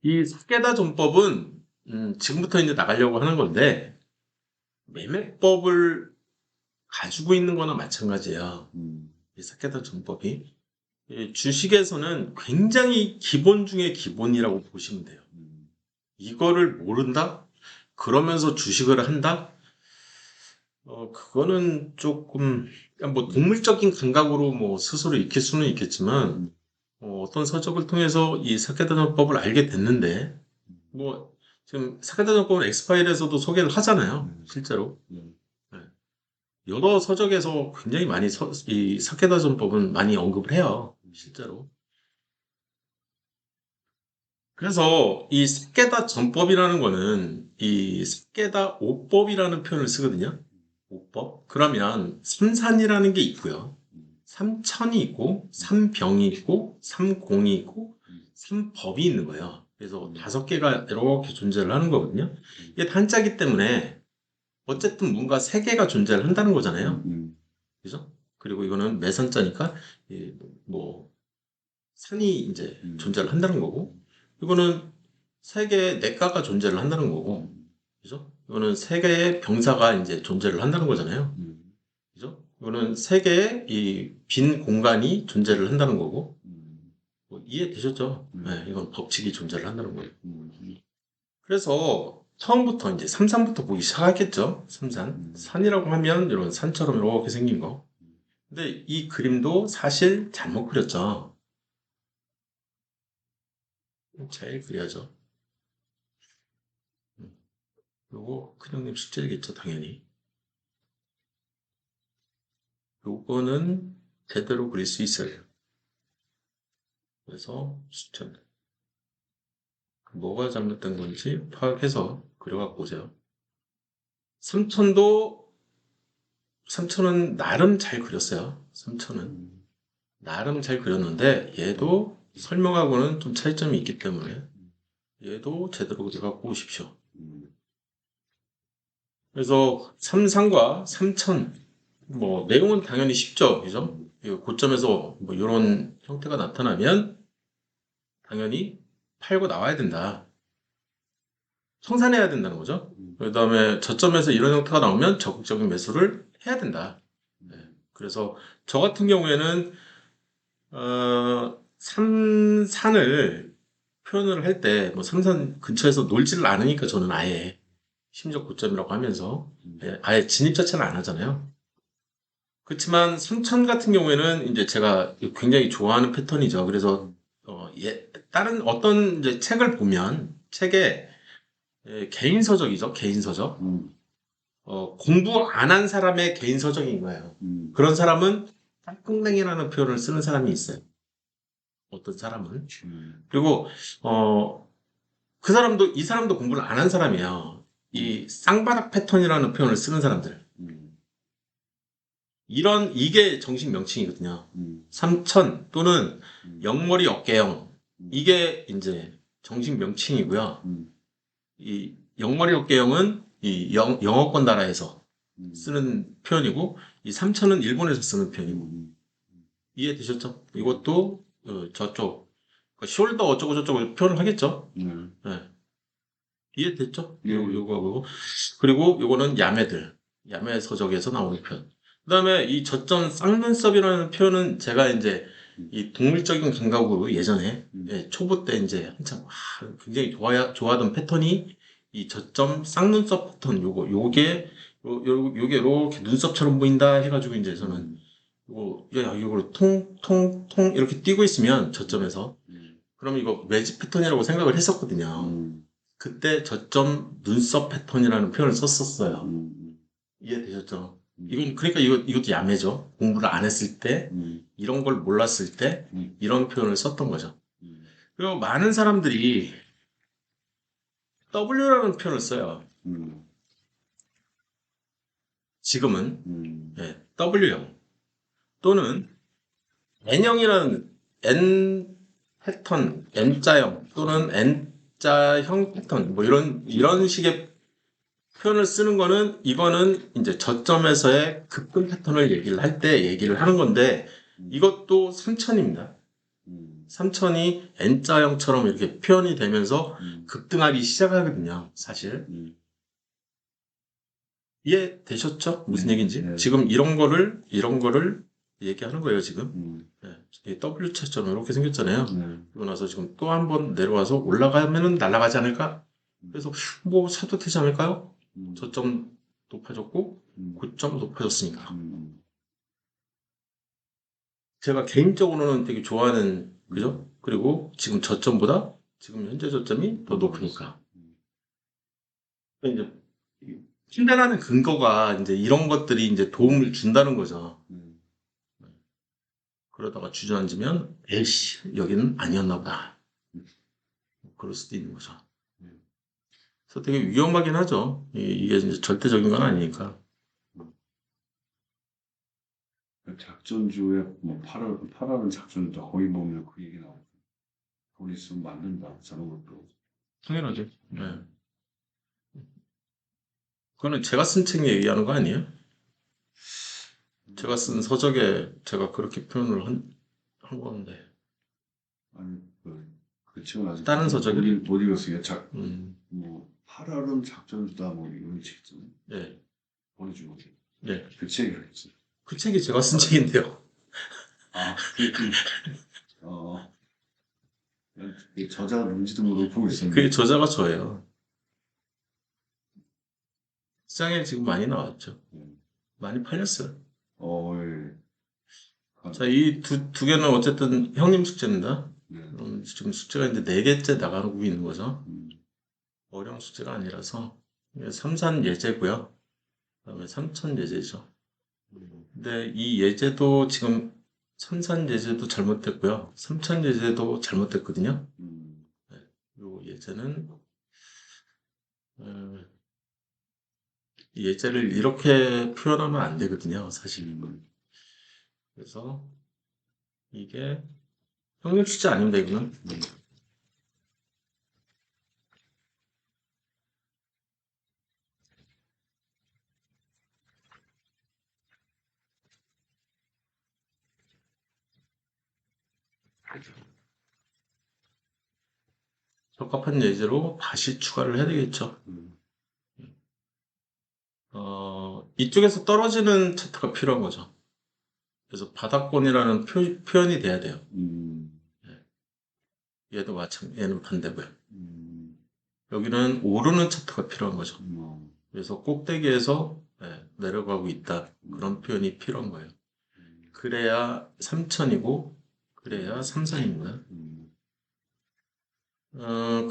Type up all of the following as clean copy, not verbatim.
이 사케다 전법은 지금부터 이제 나가려고 하는 건데 매매법을 가지고 있는 거나 마찬가지예요. 이 사케다 전법이 이 주식에서는 굉장히 기본 중에 기본이라고 보시면 돼요. 이거를 모른다? 그러면서 주식을 한다? 그거는 조금 뭐 동물적인 감각으로 뭐 스스로 익힐 수는 있겠지만 어떤 서적을 통해서 이 사케다 전법을 알게 됐는데 뭐 지금 사케다 전법은 엑스파일에서도 소개를 하잖아요. 실제로. 네. 여러 서적에서 굉장히 많이 이 사케다 전법은 많이 언급을 해요. 실제로. 그래서 이 사케다 전법이라는 거는 이 사케다 오법이라는 표현을 쓰거든요. 오법. 그러면 삼산이라는 게 있고요. 삼천이 있고, 삼병이 있고, 삼공이 있고, 삼법이 있는 거예요. 그래서 5개가 이렇게 존재를 하는 거거든요. 이게 한자기 때문에 어쨌든 뭔가 3개가 존재를 한다는 거잖아요. 그죠? 그리고 이거는 매산자니까 뭐 산이 이제 존재를 한다는 거고, 이거는 3개의 내과가 존재를 한다는 거고, 그죠? 이거는 3개의 병사가 이제 존재를 한다는 거잖아요. 그죠? 이거는 3개의 이 빈 공간이 존재를 한다는 거고, 뭐 이해되셨죠? 네, 이건 법칙이 존재를 한다는 거예요. 그래서 처음부터 이제 삼산부터 보기 시작하겠죠? 삼산. 산이라고 하면 이런 산처럼 이렇게 생긴 거. 근데 이 그림도 사실 잘못 그렸죠. 잘 그려야죠. 요거 큰형님 숙제겠죠, 당연히. 요거는 제대로 그릴 수 있어요. 그래서 추천. 뭐가 잘못된 건지 파악해서 그려갖고 오세요. 삼천도, 삼천은 나름 잘 그렸어요. 삼천은. 나름 잘 그렸는데, 얘도 설명하고는 좀 차이점이 있기 때문에, 얘도 제대로 그려갖고 오십시오. 그래서 삼상과 삼천, 뭐, 내용은 당연히 쉽죠. 그죠? 이 고점에서 뭐, 이런 형태가 나타나면, 당연히 팔고 나와야 된다. 청산해야 된다는 거죠. 그 다음에 저점에서 이런 형태가 나오면 적극적인 매수를 해야 된다. 네. 그래서 저 같은 경우에는 삼산을 표현을 할 때 뭐 삼산 근처에서 놀지를 않으니까 저는 아예 심적 고점이라고 하면서 아예 진입 자체를 안 하잖아요. 그렇지만 삼천 같은 경우에는 이제 제가 굉장히 좋아하는 패턴이죠. 그래서 다른 어떤 이제 책을 보면 책에 개인 서적이죠. 개인 서적. 공부 안 한 사람의 개인 서적인 거예요. 그런 사람은 땅콩냉이라는 표현을 쓰는 사람이 있어요. 어떤 사람은. 그리고 어, 그 사람도 이 사람도 공부를 안 한 사람이에요. 이 쌍바닥 패턴이라는 표현을 쓰는 사람들. 이게 정식 명칭이거든요. 삼천 또는 영머리 어깨형. 이게 이제 정식 명칭이고요. 이 영머리 어깨형은 이 영어권 나라에서 쓰는 표현이고, 이 삼천은 일본에서 쓰는 표현이고. 이해되셨죠? 이것도 저쪽 숄더 어쩌고 저쩌고 표현을 하겠죠? 네. 이해됐죠? 요거하고. 그리고 요거는 야매들. 야매 서적에서 나오는 표현. 그 다음에 이 저점 쌍눈썹이라는 표현은 제가 이제 이 동물적인 감각으로 예전에 초보 때 이제 한참 굉장히 좋아하던 패턴이 이 저점 쌍눈썹 패턴 요게 이렇게 눈썹처럼 보인다 해가지고 이제 저는 이거를 통통통 이렇게 띄고 있으면 저점에서 그럼 이거 매직 패턴이라고 생각을 했었거든요. 그때 저점 눈썹 패턴이라는 표현을 썼었어요. 이해되셨죠? 이건 그러니까 이것도 야매죠. 공부를 안 했을 때 이런 걸 몰랐을 때 이런 표현을 썼던 거죠. 그리고 많은 사람들이 W라는 표현을 써요. 지금은 W형 또는 N형이라는 N 패턴, N자형 또는 N자형 패턴 뭐 이런 식의 표현을 쓰는 거는 이거는 이제 저점에서의 급등 패턴을 얘기를 할 때 얘기를 하는 건데 이것도 삼천입니다. 삼천이 N자형처럼 이렇게 표현이 되면서 급등하기 시작하거든요, 사실. 이해되셨죠? 무슨 얘기인지? 네. 지금 이런 거를 얘기하는 거예요, 지금. 네. 이 W차처럼 이렇게 생겼잖아요. 그리고 나서 지금 또 한 번 내려와서 올라가면은 날아가지 않을까? 그래서 뭐 사도 되지 않을까요? 저점 높아졌고, 고점 높아졌으니까. 제가 개인적으로는 되게 좋아하는, 그죠? 그리고 지금 저점보다 지금 현재 저점이 더 높으니까. 이제 판단하는 근거가 이제 이런 것들이 이제 도움을 준다는 거죠. 그러다가 주저앉으면, 에이씨, 여기는 아니었나 보다. 그럴 수도 있는 거죠. 그래서 되게 위험하긴 하죠. 이게 이제 절대적인 건 아니니까. 작전주에 뭐 팔아는 작전주다 거기 보면 그 얘기 나오고 돈 있으면 만든다 저런 것도. 당연하지. 네. 그거는 제가 쓴 책 얘기하는 거 아니에요? 제가 쓴 서적에 제가 그렇게 표현을 한 건데. 아니 그 책은 아직 다른 서적에? 못 읽었어요. 음, 팔아는 작전주다 뭐 이런 책 있잖아요. 네. 보여주고 네. 그 책이 그랬어요. 그 책이 제가 쓴 책인데요. 그 저자가 누군지도 모르고 보고 있었는데. 그게 저자가 저예요. 시장에 지금 많이 나왔죠. 많이 팔렸어요. 예. 자, 이 두 개는 어쨌든 형님 숙제입니다. 네. 지금 숙제가 이제 4개째 나가고 있는 거죠. 어려운 숙제가 아니라서. 이게 삼산 예제고요. 그다음에 삼천 예제죠. 근데 이 예제도 지금 삼산 예제도 잘못됐고요. 삼천 예제도 잘못됐거든요. 네, 요 예제는 이 예제를 이렇게 표현하면 안 되거든요, 사실. 그래서 이게 형님 숙제 아닙니다, 이거는. 적합한 예제로 다시 추가를 해야 되겠죠. 이쪽에서 떨어지는 차트가 필요한 거죠. 그래서 바닥권이라는 표현이 돼야 돼요. 얘도 마찬가지, 얘는 반대고요. 여기는 오르는 차트가 필요한 거죠. 그래서 꼭대기에서 내려가고 있다. 그런 표현이 필요한 거예요. 그래야 3천이고, 그래야 삼산입니다.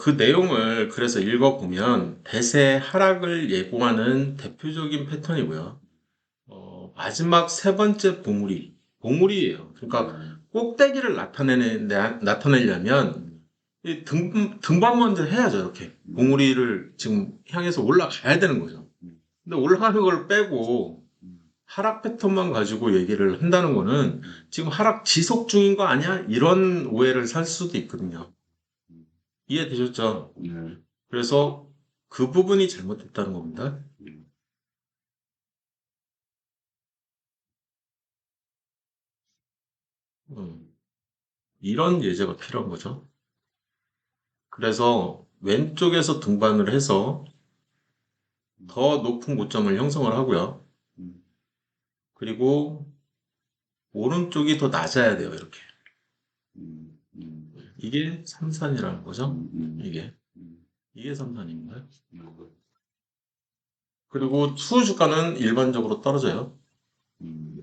그 내용을 그래서 읽어보면 대세 하락을 예고하는 대표적인 패턴이고요. 마지막 세 번째 봉우리예요. 그러니까 꼭대기를 나타내려면 이 등반 먼저 해야죠. 이렇게 봉우리를 지금 향해서 올라가야 되는 거죠. 근데 올라가는 걸 빼고 하락 패턴만 가지고 얘기를 한다는 거는 지금 하락 지속 중인 거 아니야? 이런 오해를 살 수도 있거든요. 이해되셨죠? 네. 그래서 그 부분이 잘못됐다는 겁니다. 이런 예제가 필요한 거죠. 그래서 왼쪽에서 등반을 해서 더 높은 고점을 형성을 하고요. 그리고 오른쪽이 더 낮아야 돼요, 이렇게. 이게 삼산이라는 거죠. 이게 삼산인가요? 그리고 추후 주가는 일반적으로 떨어져요.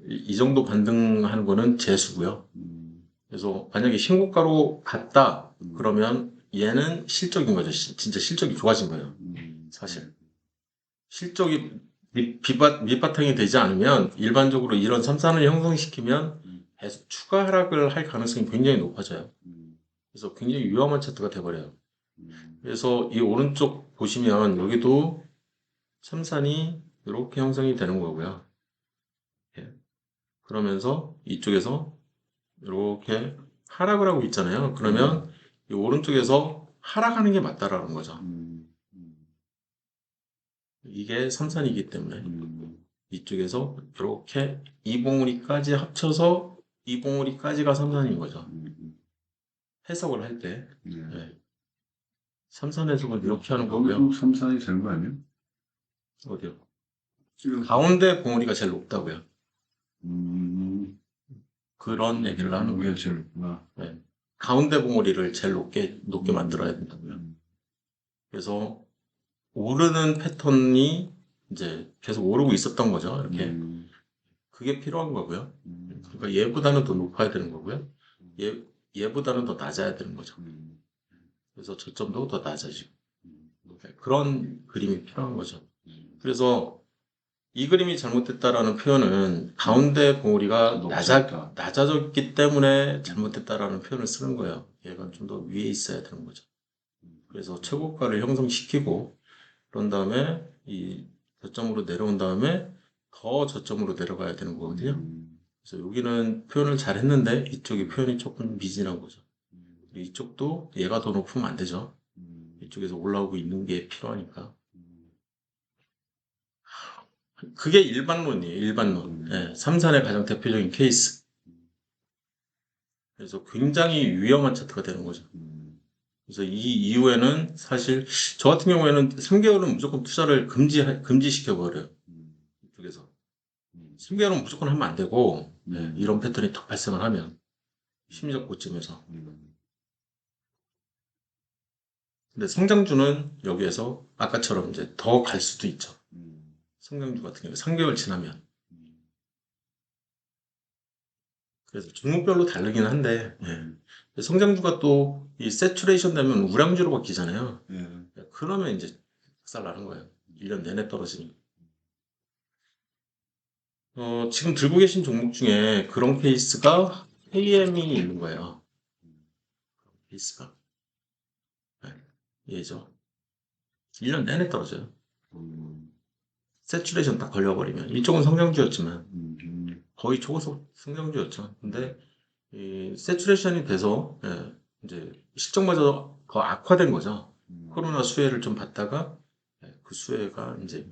이 정도 반등하는 거는 재수고요. 그래서 만약에 신고가로 갔다 그러면 얘는 실적인 거죠. 진짜 실적이 좋아진 거예요. 사실 실적이 밑바탕이 되지 않으면 일반적으로 이런 삼산을 형성시키면 계속 추가 하락을 할 가능성이 굉장히 높아져요. 그래서 굉장히 위험한 차트가 돼버려요. 그래서 이 오른쪽 보시면 여기도 삼산이 이렇게 형성이 되는 거고요. 그러면서 이쪽에서 이렇게 하락을 하고 있잖아요. 그러면 이 오른쪽에서 하락하는 게 맞다라는 거죠. 이게 삼산이기 때문에 이쪽에서 이렇게 이 봉우리까지 합쳐서 이 봉우리까지가 삼산인 거죠. 해석을 할 때. 네. 네. 삼산 해석을 이렇게 하는 거고요. 거기도 삼산이 되는 거 아니에요? 어디요? 지금 가운데 봉우리가 제일 높다고요. 음, 그런 얘기를 하는 거예요. 우리가 제일 높구나. 네. 가운데 봉우리를 제일 높게 만들어야 된다고요. 그래서 오르는 패턴이 이제 계속 오르고 있었던 거죠. 이렇게. 그게 필요한 거고요. 그러니까 얘보다는 더 높아야 되는 거고요. 얘보다는 더 낮아야 되는 거죠. 그래서 저점도 더 낮아지고. 그런 그림이 필요한 거죠. 그래서 이 그림이 잘못됐다라는 표현은 가운데 봉우리가 높아졌다. 낮아졌기 때문에 잘못됐다라는 표현을 쓰는 거예요. 얘가 좀 더 위에 있어야 되는 거죠. 그래서 최고가를 형성시키고 그런 다음에 이 저점으로 내려온 다음에 더 저점으로 내려가야 되는 거거든요. 그래서 여기는 표현을 잘 했는데 이쪽이 표현이 조금 미진한 거죠. 이쪽도 얘가 더 높으면 안 되죠. 이쪽에서 올라오고 있는 게 필요하니까. 그게 일반론이에요. 일반론. 네, 삼산의 가장 대표적인 케이스. 그래서 굉장히 위험한 차트가 되는 거죠. 그래서 이 이후에는 사실 저 같은 경우에는 3개월은 무조건 투자를 금지시켜버려요. 이쪽에서. 3개월은 무조건 하면 안 되고 네, 이런 패턴이 더 발생을 하면 심리적 고점에서. 근데 성장주는 여기에서 아까처럼 이제 더 갈 수도 있죠. 성장주 같은 경우에 3개월 지나면. 그래서 종목별로 다르긴 한데 성장주가 또 이 세츄레이션 되면 우량주로 바뀌잖아요. 그러면 이제 박살 나는 거예요. 1년 내내 떨어지니까. 지금 들고 계신 종목 중에 그런 케이스가 KM이 있는 거예요. 케이스가. 네, 얘죠. 1년 내내 떨어져요. 세츄레이션 딱 걸려버리면. 이쪽은 성장주였지만 거의 초고속 성장주였죠. 근데 이 세츄레이션이 돼서 이제 실적마저 더 악화된 거죠. 코로나 수혜를 좀 받다가 그 수혜가 이제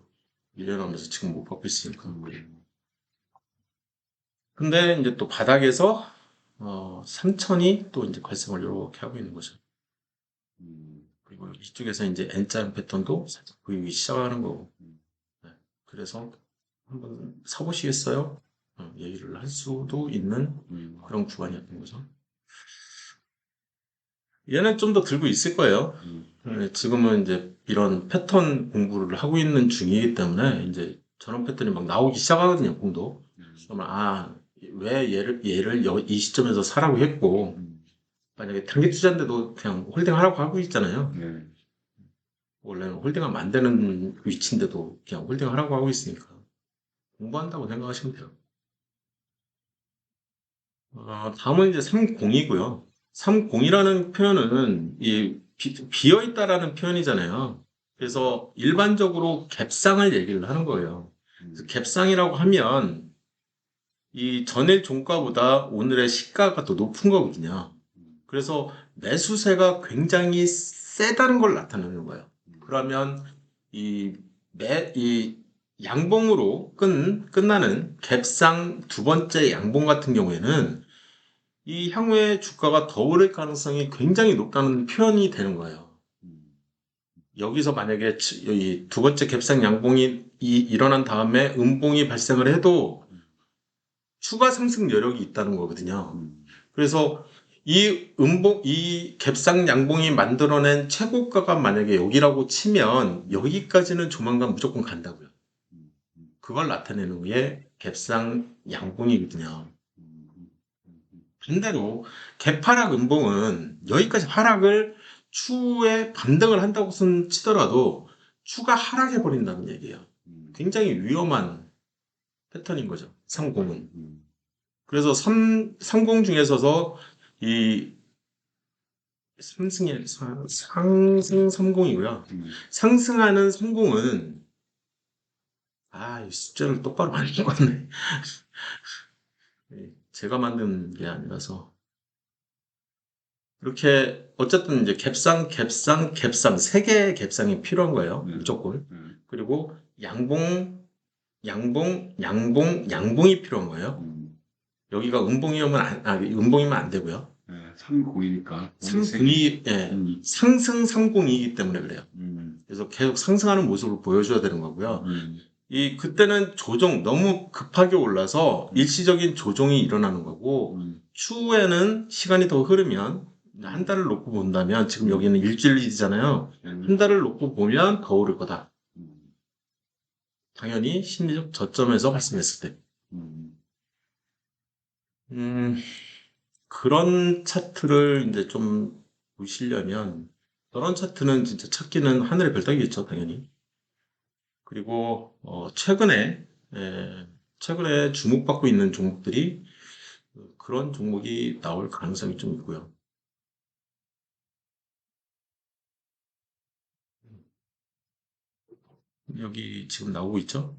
밀려나면서 지금 못 받고 있으니까. 근데 이제 또 바닥에서 3천이 또 이제 발생을 이렇게 하고 있는 거죠. 그리고 이쪽에서 이제 N자 패턴도 살짝 보이기 시작하는 거고. 네. 그래서 한번 사보시겠어요? 얘기를 할 수도 있는 그런 구간이었던 거죠. 얘는 좀 더 들고 있을 거예요. 지금은 이제 이런 패턴 공부를 하고 있는 중이기 때문에 이제 저런 패턴이 막 나오기 시작하거든요, 공도. 그러면 왜 얘를 이 시점에서 사라고 했고 만약에 단기 투자인데도 그냥 홀딩하라고 하고 있잖아요. 원래는 홀딩하면 안 되는 위치인데도 그냥 홀딩하라고 하고 있으니까 공부한다고 생각하시면 돼요. 다음은 이제 30이고요. 30이라는 표현은 비어있다라는 표현이잖아요. 그래서 일반적으로 갭상을 얘기를 하는 거예요. 그래서 갭상이라고 하면 이 전일 종가보다 오늘의 시가가 더 높은 거거든요. 그래서 매수세가 굉장히 세다는 걸 나타내는 거예요. 그러면 이 양봉으로 끝나는 갭상 두 번째 양봉 같은 경우에는 이 향후에 주가가 더 오를 가능성이 굉장히 높다는 표현이 되는 거예요. 여기서 만약에 이 두 번째 갭상 양봉이 일어난 다음에 음봉이 발생을 해도 추가 상승 여력이 있다는 거거든요. 그래서 이 갭상 양봉이 만들어낸 최고가가 만약에 여기라고 치면 여기까지는 조만간 무조건 간다고요. 그걸 나타내는 게 갭상 양봉이거든요. 반대로 개파락 음봉은 여기까지 하락을 추후에 반등을 한다고 치더라도 추가 하락해 버린다는 얘기예요. 굉장히 위험한 패턴인 거죠. 30은. 그래서 30 중에서도 이 상승 30이고요. 상승하는 30은 이 숫자를 똑바로 안 적었네. 제가 만든 게 아니라서 이렇게 어쨌든 이제 갭상 세 개의 갭상이 필요한 거예요. 무조건. 그리고 양봉이 필요한 거예요. 여기가 음봉이면 안 되고요. 302니까. 상승이, 예, 상승 302이기 때문에 그래요. 그래서 계속 상승하는 모습을 보여줘야 되는 거고요. 그때는 조정, 너무 급하게 올라서 일시적인 조정이 일어나는 거고, 추후에는 시간이 더 흐르면, 한 달을 놓고 본다면, 지금 여기는 일주일이잖아요. 한 달을 놓고 보면 더 오를 거다. 당연히 심리적 저점에서 발생했을 때. 음, 그런 차트를 이제 좀 보시려면, 그런 차트는 진짜 찾기는 하늘의 별 따기겠죠, 당연히. 그리고, 최근에 주목받고 있는 종목들이 그런 종목이 나올 가능성이 좀 있고요. 여기 지금 나오고 있죠?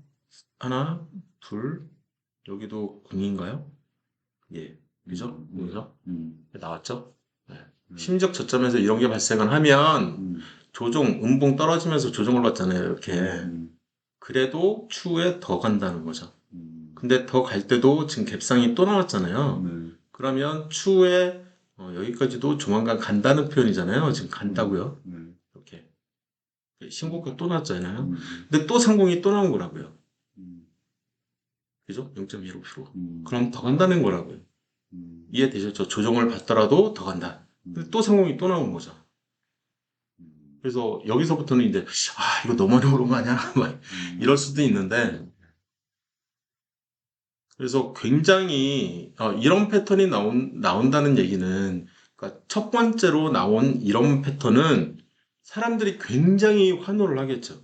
하나, 둘, 여기도 공인가요? 예, 그죠? 그죠? 나왔죠? 네. 심적 저점에서 이런 게 발생을 하면 음봉 떨어지면서 조정을 받잖아요, 이렇게. 그래도 추후에 더 간다는 거죠. 근데 더 갈 때도 지금 갭상이 또 나왔잖아요. 그러면 추후에 여기까지도 조만간 간다는 표현이잖아요. 지금 간다고요. 이렇게 신고가 또 나왔잖아요. 근데 또 상공이 또 나온 거라고요. 그죠? 0.15%. 그럼 더 간다는 거라고요. 이해되셨죠? 조정을 받더라도 더 간다. 근데 또 상공이 또 나온 거죠. 그래서 여기서부터는 이제 이거 너무 많이 오른 거 아니야? 막 이럴 수도 있는데, 그래서 굉장히 이런 패턴이 나온다는 얘기는, 그러니까 첫 번째로 나온 이런 패턴은 사람들이 굉장히 환호를 하겠죠.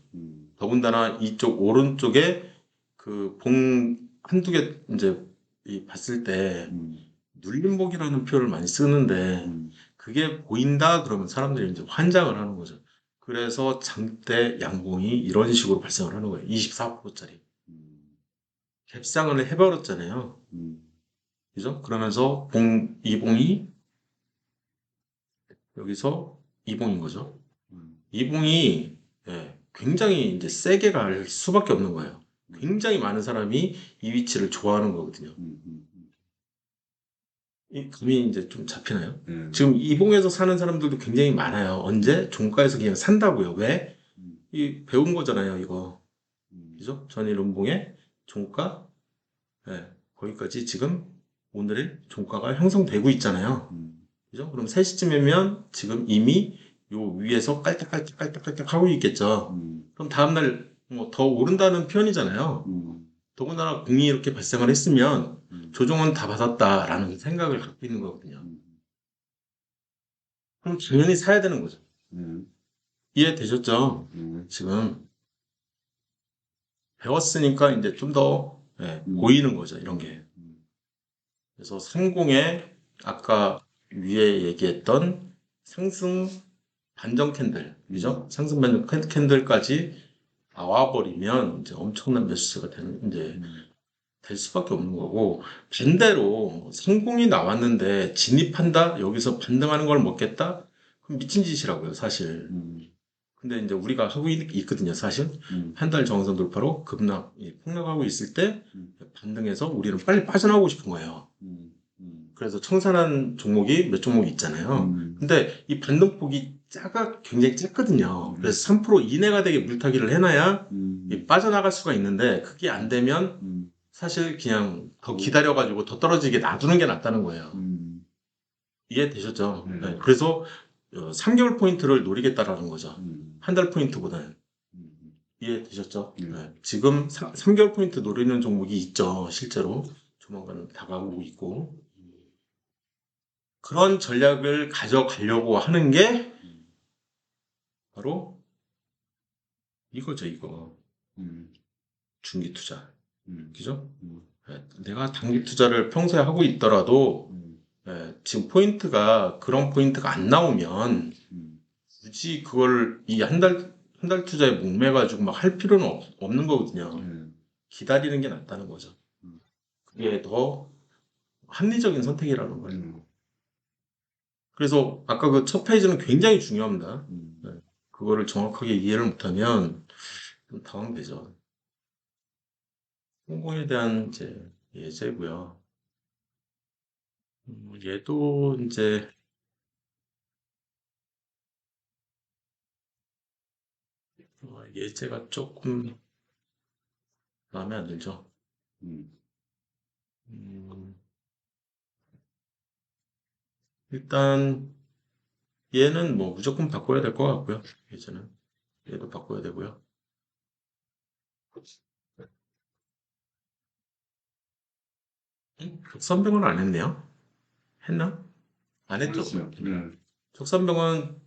더군다나 이쪽 오른쪽에 그 봉 한두 개 이제 봤을 때 눌림목이라는 표현을 많이 쓰는데, 그게 보인다 그러면 사람들이 이제 환장을 하는 거죠. 그래서 장대 양봉이 이런 식으로 발생을 하는 거예요. 24%짜리. 갭상을 해버렸잖아요. 그죠? 그러면서 이봉이 여기서 이봉인 거죠. 이봉이 굉장히 이제 세게 갈 수밖에 없는 거예요. 굉장히 많은 사람이 이 위치를 좋아하는 거거든요. 이 감이 이제 좀 잡히나요? 지금 이봉에서 사는 사람들도 굉장히 많아요. 언제? 종가에서 그냥 산다고요. 왜? 배운 거잖아요, 이거. 그죠? 전일 음봉의 종가, 거기까지 지금 오늘의 종가가 형성되고 있잖아요. 그죠? 그럼 3시쯤이면 지금 이미 요 위에서 깔딱깔딱 하고 있겠죠. 그럼 다음날 뭐 더 오른다는 표현이잖아요. 더군다나 공이 이렇게 발생을 했으면 조정은 다 받았다라는 생각을 갖고 있는 거거든요. 그럼 당연히 사야 되는 거죠. 이해되셨죠? 지금 배웠으니까 이제 좀 더 보이는 거죠, 이런 게. 그래서 상공에 아까 위에 얘기했던 상승 반전 캔들, 그죠? 상승 반전 캔들까지 나와버리면 이제 엄청난 매수세가 이제 될 수밖에 없는 거고, 반대로 상공이 나왔는데 진입한다? 여기서 반등하는 걸 먹겠다? 그럼 미친 짓이라고요, 사실. 근데 이제 우리가 하고 있거든요, 사실. 한 달 정상 돌파로 폭락하고 있을 때 반등해서 우리는 빨리 빠져나오고 싶은 거예요. 그래서 청산한 종목이 몇 종목이 있잖아요. 근데 이 반등폭이 굉장히 작거든요. 그래서 3% 이내가 되게 물타기를 해놔야 빠져나갈 수가 있는데, 그게 안 되면 사실 그냥 더 기다려가지고 더 떨어지게 놔두는 게 낫다는 거예요. 이해되셨죠? 네. 그래서 3개월 포인트를 노리겠다라는 거죠. 한 달 포인트보다는. 이해되셨죠? 네. 지금 3개월 포인트 노리는 종목이 있죠. 실제로. 조만간 다가오고 있고. 그런 전략을 가져가려고 하는 게 바로 이거죠, 이거. 중기 투자. 그죠? 내가 단기 투자를 평소에 하고 있더라도 지금 그런 포인트가 안 나오면 굳이 그걸 이 한 달 투자에 목매가지고 막 할 필요는 없는 거거든요. 기다리는 게 낫다는 거죠. 그게 더 합리적인 선택이라는 거예요. 그래서 아까 그 첫 페이지는 굉장히 중요합니다. 그거를 정확하게 이해를 못하면 좀 당황되죠. 성공에 대한 이제 예제고요. 얘도 이제 예제가 조금 마음에 안 들죠. 음. 음, 일단 얘는 뭐 무조건 바꿔야 될 것 같고요. 예제는 얘도 바꿔야 되고요. 족선병은 안 했네요. 했나? 안 했죠. 그랬어요. 네. 족선병은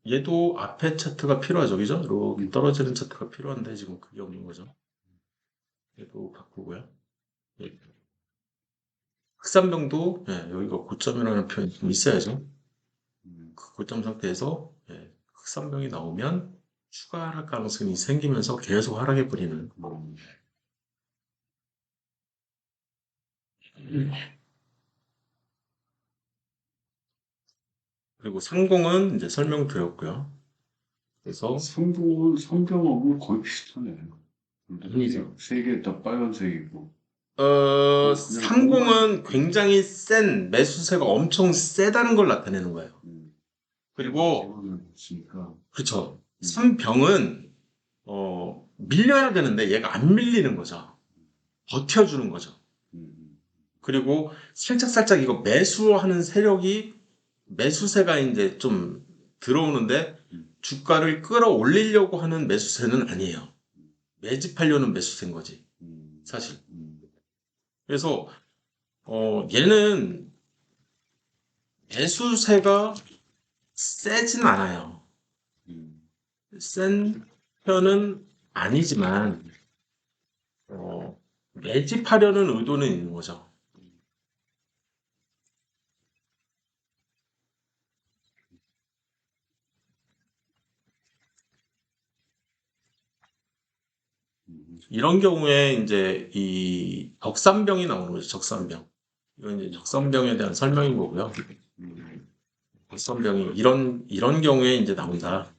얘도 앞에 차트가 필요하죠, 그죠? 이렇게 떨어지는 차트가 필요한데 지금 그게 없는 거죠. 얘도 바꾸고요. 예. 흑산병도 여기가 고점이라는 표현이 좀 있어야죠. 음. 그 고점 상태에서 흑산병이 나오면 추가 하락 가능성이 생기면서 계속 하락해 버리는. 그리고 상공은 이제 설명드렸고요. 그래서 성경하고 거의 비슷하네. 아니죠. 색이 다 빨간색이고. 그냥 상공은 굉장히 센 매수세가 엄청 세다는 걸 나타내는 거예요. 그리고 있으니까. 그렇죠. 삼병은 밀려야 되는데 얘가 안 밀리는 거죠. 버텨주는 거죠. 그리고 살짝살짝 이거 매수하는 세력이 매수세가 이제 좀 들어오는데 주가를 끌어올리려고 하는 매수세는 아니에요. 매집하려는 매수세인 거지. 사실. 그래서 얘는 매수세가 세진 않아요. 센 편은 아니지만 매집하려는 의도는 있는 거죠. 이런 경우에 이제 이 적산병이 나오는 거죠. 적산병. 이건 이제 적산병에 대한 설명인 거고요. 적산병이 이런 경우에 이제 나온다.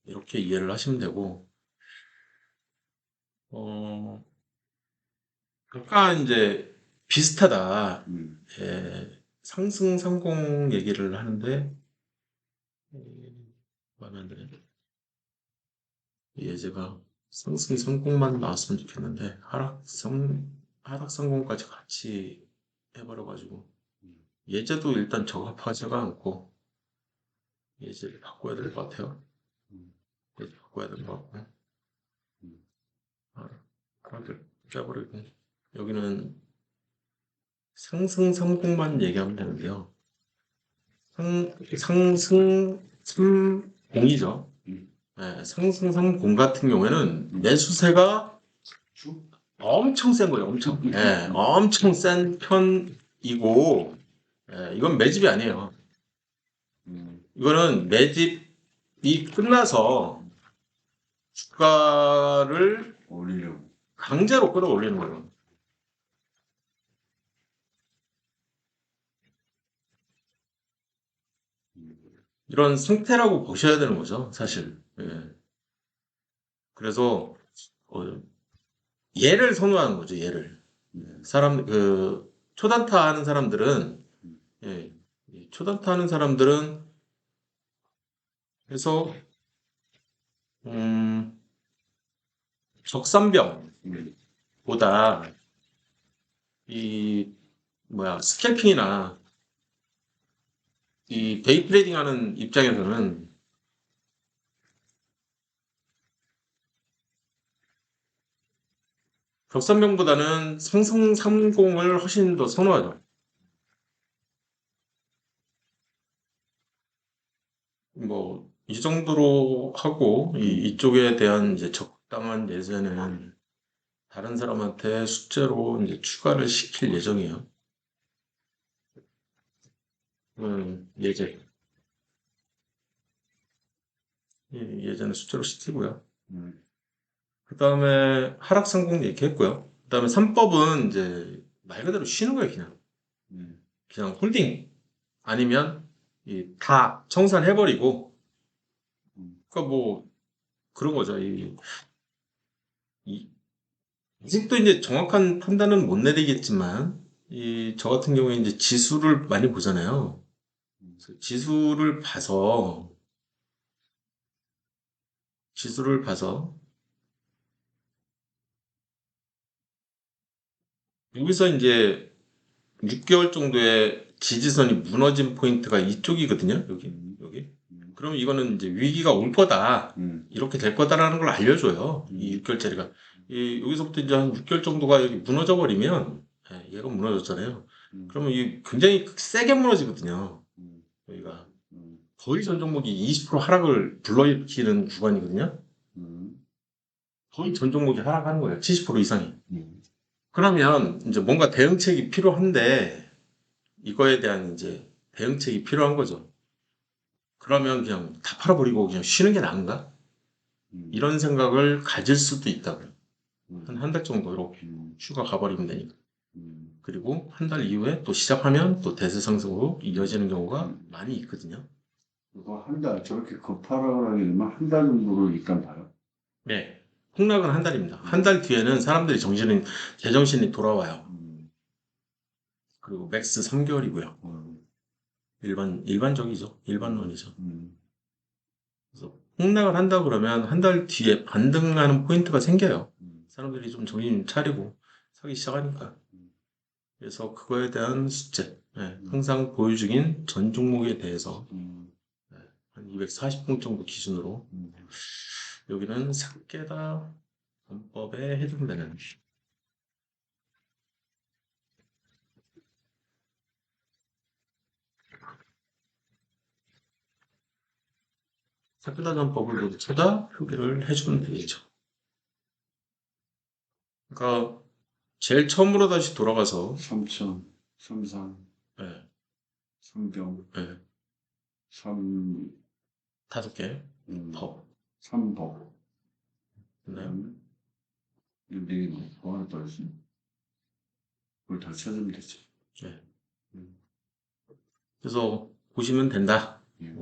이렇게 이해를 하시면 되고, 어, 아까 이제 비슷하다. 상승 상공 얘기를 하는데, 마음에 안 드네. 예제가 상승 상공만 나왔으면 좋겠는데, 하락 상공까지 같이 해버려가지고, 예제도 일단 적합하지가 않고, 예제를 바꿔야 될 것 같아요. 예제 바꿔야 될 것 같고, 하락을 깨버리고, 여기는 상승 상공만 얘기하면 되는데요. 상승 3공이죠. 상승 3공 같은 경우에는 매수세가 엄청 센 거예요. 엄청. 엄청 센 편이고, 이건 매집이 아니에요. 이거는 매집이 끝나서 주가를 올리려고. 강제로 끌어올리는 거예요. 이런 상태라고 보셔야 되는 거죠, 사실. 그래서 얘를 선호하는 거죠, 얘를. 초단타 하는 사람들은, 예, 이 초단타 하는 사람들은, 그래서, 음, 적산병보다, 이, 스캘핑이나, 이 데이 트레이딩 하는 입장에서는, 적산병보다는 상승 30을 훨씬 더 선호하죠. 이 정도로 하고, 이쪽에 대한 이제 적당한 예제는 다른 사람한테 숙제로 이제 추가를 시킬 예정이에요. 예제. 예제는 숙제로 시키고요. 그 다음에 하락상공 얘기했고요. 그 다음에 3법은 이제 말 그대로 쉬는 거예요, 그냥. 그냥 홀딩. 아니면 다 청산해버리고, 그러니까 뭐 그런 거죠. 이- 아직도 이제 정확한 판단은 못 내리겠지만, 저 같은 경우에 이제 지수를 많이 보잖아요. 그래서 지수를 지수를 봐서 여기서 이제 6개월 정도의 지지선이 무너진 포인트가 이쪽이거든요. 여기. 그럼 이거는 이제 위기가 올 거다. 이렇게 될 거다라는 걸 알려줘요. 이 6개월짜리가. 여기서부터 이제 한 6개월 정도가 여기 무너져 버리면, 얘가 무너졌잖아요. 그러면 이 굉장히 세게 무너지거든요. 여기가. 거의 전 종목이 20% 하락을 불러일으키는 구간이거든요. 거의 전 종목이 하락하는 거예요. 70% 이상이. 그러면 이제 뭔가 대응책이 필요한데, 이거에 대한 이제 대응책이 필요한 거죠. 그러면 그냥 다 팔아버리고 그냥 쉬는 게 나은가? 이런 생각을 가질 수도 있다고요. 한 달 정도 이렇게 휴가 가버리면 되니까. 그리고 한 달 이후에 또 시작하면 또 대세 상승으로 이어지는 경우가 많이 있거든요. 그거 한 달, 저렇게 급하라고 하게 되면 한 달 정도로 일단 봐요. 네. 폭락은 한 달입니다. 한 달 뒤에는 사람들이 제정신이 돌아와요. 그리고 맥스 3개월이고요. 일반적이죠. 일반론이죠. 그래서 폭락을 한다 그러면 한 달 뒤에 반등하는 포인트가 생겨요. 사람들이 좀 정신 차리고 사기 시작하니까. 그래서 그거에 대한 숙제, 항상 보유 중인 전 종목에 대해서 한 240분 정도 기준으로 여기는 삭개다 범법에 해당되는 삭개다 전법을 모두 쳐다 표기를 해주면 되겠죠. 그러니까 제일 처음으로 다시 돌아가서 삼천, 삼산, 예, 삼경, 예, 삼, 5개 법. 삼법. 네. 근데 뭐 하나 더 있어? 그걸 다 찾으면 되지. 네. 그래서 보시면 된다. 예.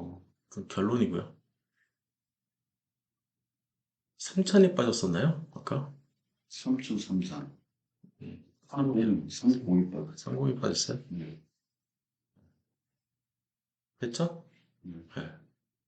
그 결론이고요. 3천이 빠졌었나요? 아까? 삼천, 삼산. 음. 삼공이 빠졌어. 상공이 빠졌어요? 네. 됐죠? 네. 네.